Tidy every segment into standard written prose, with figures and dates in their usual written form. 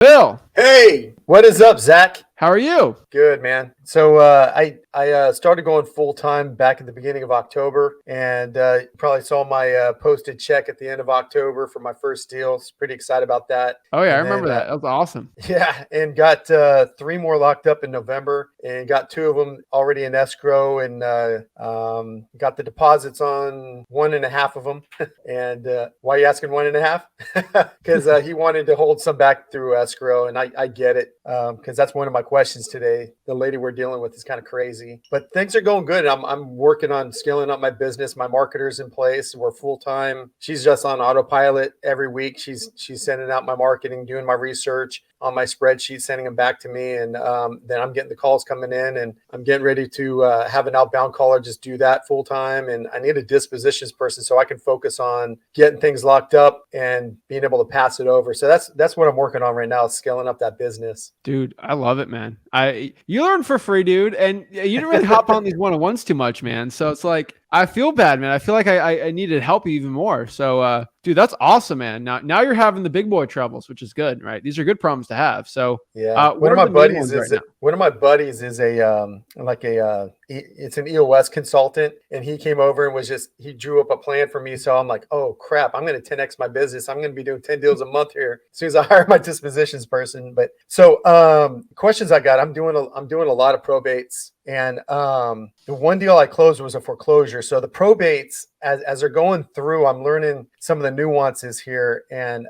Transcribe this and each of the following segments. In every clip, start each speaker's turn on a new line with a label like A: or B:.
A: Bill,
B: Hey, what is up, Zach?
A: how are you?
B: Good, man. So I started going full time back at the beginning of October, and you probably saw my posted check at the end of October for my first deal. It's pretty excited about that.
A: Oh yeah, I
B: And
A: remember
B: then
A: that. That was awesome.
B: yeah, and got three more locked up in November, and got two of them already in escrow, and got the deposits on one and a half of them. And why are you asking one and a half? Because he wanted to hold some back through escrow, and I get it, because that's one of my questions today. The lady we're dealing with is kind of crazy, but things are going good. I'm working on scaling up my business. My marketer's in place. We're full time. She's just on autopilot every week. She's sending out my marketing, doing my research on my spreadsheet, sending them back to me, and then I'm getting the calls coming in, and I'm getting ready to have an outbound caller just do that full time. And I need a dispositions person so I can focus on getting things locked up and being able to pass it over. So that's what I'm working on right now, is scaling up that business.
A: Dude, I love it, man. You learn for free, dude, and you didn't really hop on these one-on-ones too much, man. So it's like I feel bad, man. I feel like I need to help you even more. So dude, that's awesome, man. Now you're having the big boy troubles, which is good, right? These are good problems to have. So
B: Yeah,
A: what are the main ones right now?
B: one of my buddies is it's an EOS consultant, and he came over and he drew up a plan for me. So I'm like, oh crap, I'm going to 10x my business. I'm going to be doing 10 deals a month here as soon as I hire my dispositions person. But so questions I got, I'm doing a lot of probates. And the one deal I closed was a foreclosure. So the probates, as they're going through, I'm learning some of the nuances here. And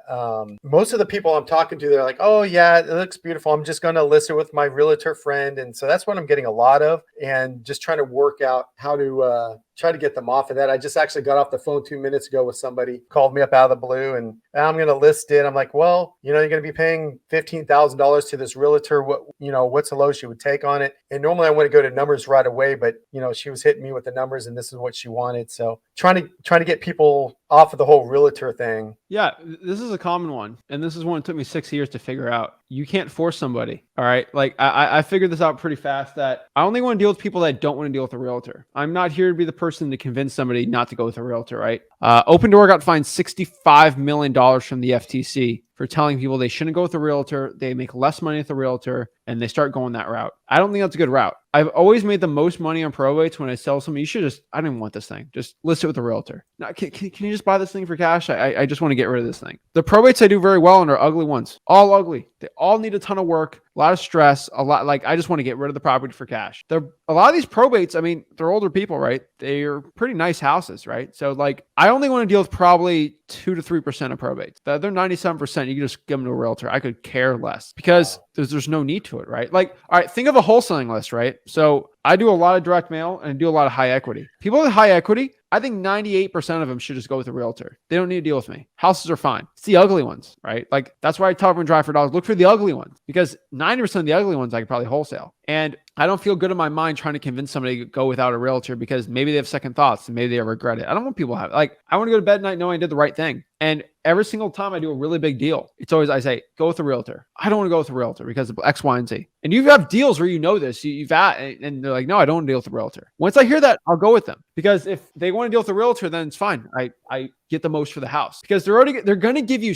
B: most of the people I'm talking to, they're like, oh yeah, it looks beautiful. I'm just going to list it with my realtor friend. And so that's what I'm getting a lot of, and just trying to work out how to try to get them off of that. I just actually got off the phone 2 minutes ago with somebody, called me up out of the blue, and I'm going to list it. I'm like, well, you're going to be paying $15,000 to this realtor. What's the lowest she would take on it? And normally I want to go to numbers right away, but she was hitting me with the numbers, and this is what she wanted. So trying to get people off of the whole realtor thing.
A: Yeah, this is a common one. And this is one that took me 6 years to figure out. You can't force somebody. All right. Like I figured this out pretty fast, that I only want to deal with people that don't want to deal with a realtor. I'm not here to be the person to convince somebody not to go with a realtor, right? Open Door got fined $65 million from the FTC for telling people they shouldn't go with a realtor. They make less money with a realtor, and they start going that route. I don't think that's a good route. I've always made the most money on probates when I sell something. I don't even want this thing. Just list it with a realtor. Now, can you just buy this thing for cash? I just want to get rid of this thing. The probates I do very well on are ugly ones. All ugly. They all need a ton of work, a lot of stress, I just want to get rid of the property for cash. A lot of these probates, I mean, they're older people, right? They're pretty nice houses, right? So I only want to deal with probably 2 to 3% of probates. The other 97%, you can just give them to a realtor. I could care less, because there's no need to it, right? All right, think of a wholesaling list, right? So I do a lot of direct mail and I do a lot of high equity. People with high equity, I think 98% of them should just go with a realtor. They don't need to deal with me. Houses are fine. It's the ugly ones, right? That's why I tell everyone drive for dollars. Look for the ugly ones, because 90% of the ugly ones I could probably wholesale. And I don't feel good in my mind trying to convince somebody to go without a realtor, because maybe they have second thoughts and maybe they regret it. I don't want people to have I want to go to bed at night knowing I did the right thing. And every single time I do a really big deal, it's always, I say, go with a realtor. I don't want to go with a realtor because of X, Y, and Z. And you have deals where this, you've at, and they're like, no, I don't want to deal with a realtor. Once I hear that, I'll go with them, because if they want to deal with a realtor, then it's fine. I get the most for the house, because they're going to give you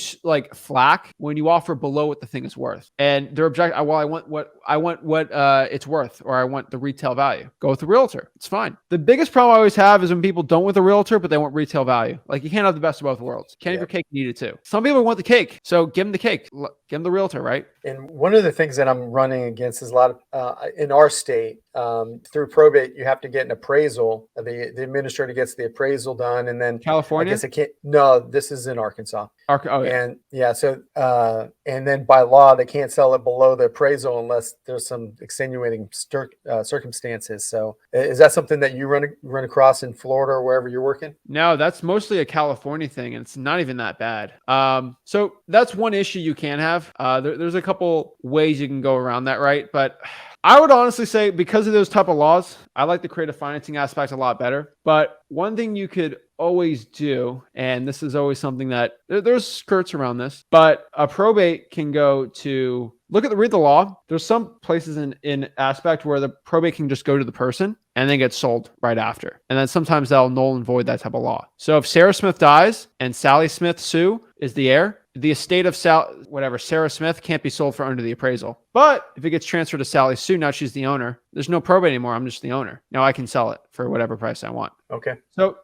A: flack when you offer below what the thing is worth. And they're objecting, well, I want what it's worth, or I want the retail value. Go with a realtor. It's fine. The biggest problem I always have is when people don't want a realtor, but they want retail value. You can't have the best of both worlds. Can't have your cake, need it too. Some people want the cake, so give them the cake. Give them the realtor, right?
B: And one of the things that I'm running against is a lot of in our state, through probate, you have to get an appraisal. The administrator gets the appraisal done, and then
A: California.
B: I guess it can't. No, this is in Arkansas.
A: Oh, yeah.
B: And yeah, so and then by law they can't sell it below the appraisal unless there's some extenuating circumstances. So is that something that you run across in Florida or wherever you're working?
A: No, that's mostly a California thing, and it's not even that bad. So that's one issue you can have. There's a couple ways you can go around that, right? But I would honestly say, because of those type of laws, I like the creative financing aspect a lot better. But one thing you could always do, and this is always something that there's skirts around this, but a probate can go to read the law. There's some places in aspect where the probate can just go to the person and then get sold right after. And then sometimes they'll null and void that type of law. So if Sarah Smith dies and Sally Smith Sue is the heir, the estate of Sarah Smith can't be sold for under the appraisal. But if it gets transferred to Sally Sue, now she's the owner. There's no probate anymore. I'm just the owner. Now I can sell it for whatever price I want.
B: Okay.
A: So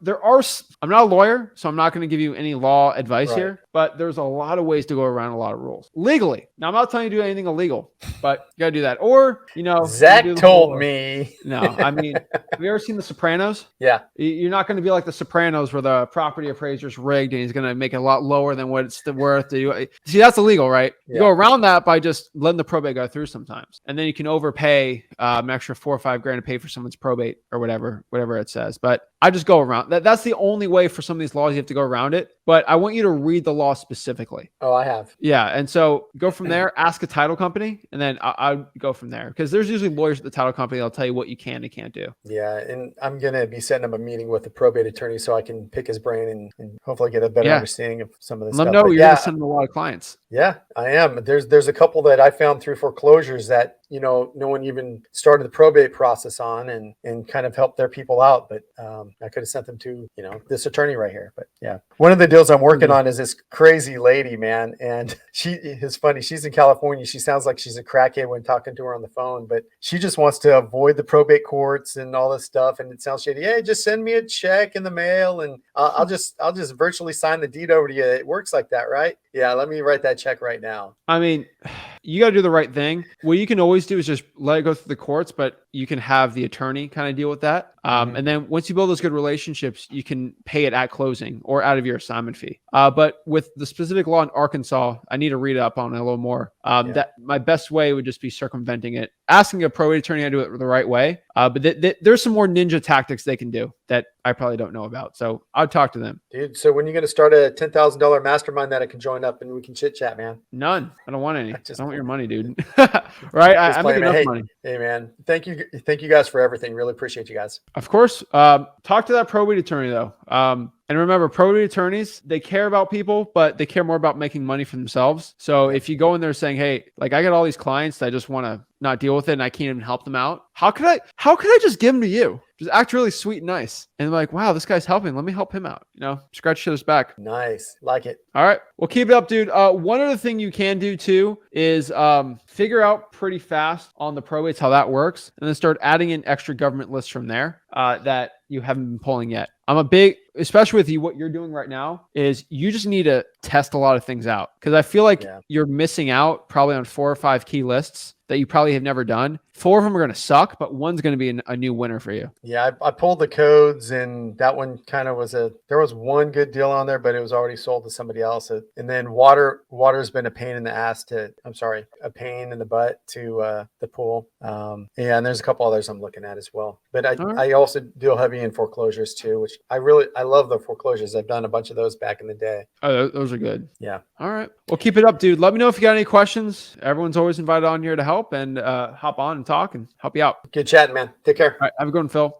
A: I'm not a lawyer, so I'm not going to give you any law advice here, but there's a lot of ways to go around a lot of rules legally. Now, I'm not telling you to do anything illegal, but you got to do that. Or,
B: Zach told me.
A: No, I mean, have you ever seen The Sopranos?
B: Yeah.
A: You're not going to be like The Sopranos where the property appraiser's rigged and he's going to make it a lot lower than what it's worth. See, that's illegal, right? You go around that by just letting the probate go through sometimes. And then you can overpay an extra $4 or $5 grand to pay for someone's probate or whatever it says. But I just go around that. That's the only way for some of these laws. You have to go around it. But I want you to read the law specifically.
B: Oh, I have.
A: Yeah. And so go from there, ask a title company, and then I'll go from there. Because there's usually lawyers at the title company that'll tell you what you can and can't do.
B: Yeah. And I'm going to be setting up a meeting with the probate attorney so I can pick his brain and hopefully get a better understanding of some of this stuff.
A: Let them know you're going to send them a lot of clients.
B: Yeah, I am. There's a couple that I found through foreclosures that, no one even started the probate process on and kind of helped their people out. But I could have sent them to, this attorney right here. But yeah, one of the deals I'm working on is this crazy lady, man. And she is funny. She's in California. She sounds like she's a crackhead when talking to her on the phone, but she just wants to avoid the probate courts and all this stuff. And it sounds shady. Hey, just send me a check in the mail and I'll just virtually sign the deed over to you. It works like that, right? Yeah, let me write that check right now.
A: I mean, you got to do the right thing. What you can always do is just let it go through the courts, but you can have the attorney kind of deal with that. And then once you build those good relationships, you can pay it at closing or out of your assignment fee. But with the specific law in Arkansas, I need to read up on it a little more. That my best way would just be circumventing it, asking a probate attorney how to do it the right way. But there's some more ninja tactics they can do that I probably don't know about. So I'll talk to them.
B: Dude, so when are you going to start a $10,000 mastermind that I can join up and we can chit chat, man?
A: None. I don't want any. I don't want your money, dude. Right? I make enough money.
B: Hey, man. Thank you guys for everything. Really appreciate you guys.
A: Of course. Talk to that probate attorney though. And remember, probate attorneys, they care about people, but they care more about making money for themselves. So if you go in there saying, hey, like I got all these clients that I just want to not deal with it and I can't even help them out. How could I just give them to you? Just act really sweet and nice. And like, wow, this guy's helping. Let me help him out. Scratch each other's back.
B: Nice. Like it.
A: All right. Well, keep it up, dude. One other thing you can do too is figure out pretty fast on the probates how that works, and then start adding in extra government lists from there that you haven't been pulling yet. Especially with you, what you're doing right now is you just need to test a lot of things out. Because I feel like you're missing out probably on 4 or 5 key lists that you probably have never done. 4 of them are going to suck, but one's going to be a new winner for you.
B: Yeah, I pulled the codes, and that one kind of there was one good deal on there, but it was already sold to somebody else. And then water's been a pain in the butt to the pool. And there's a couple others I'm looking at as well. But I also deal heavy in foreclosures too, which I love the foreclosures. I've done a bunch of those back in the day.
A: Oh, those are good.
B: Yeah.
A: All right. Well, keep it up, dude. Let me know if you got any questions. Everyone's always invited on here to help and hop on and talk and help you out.
B: Good chatting, man. Take care.
A: All right. Have a good one, Phil.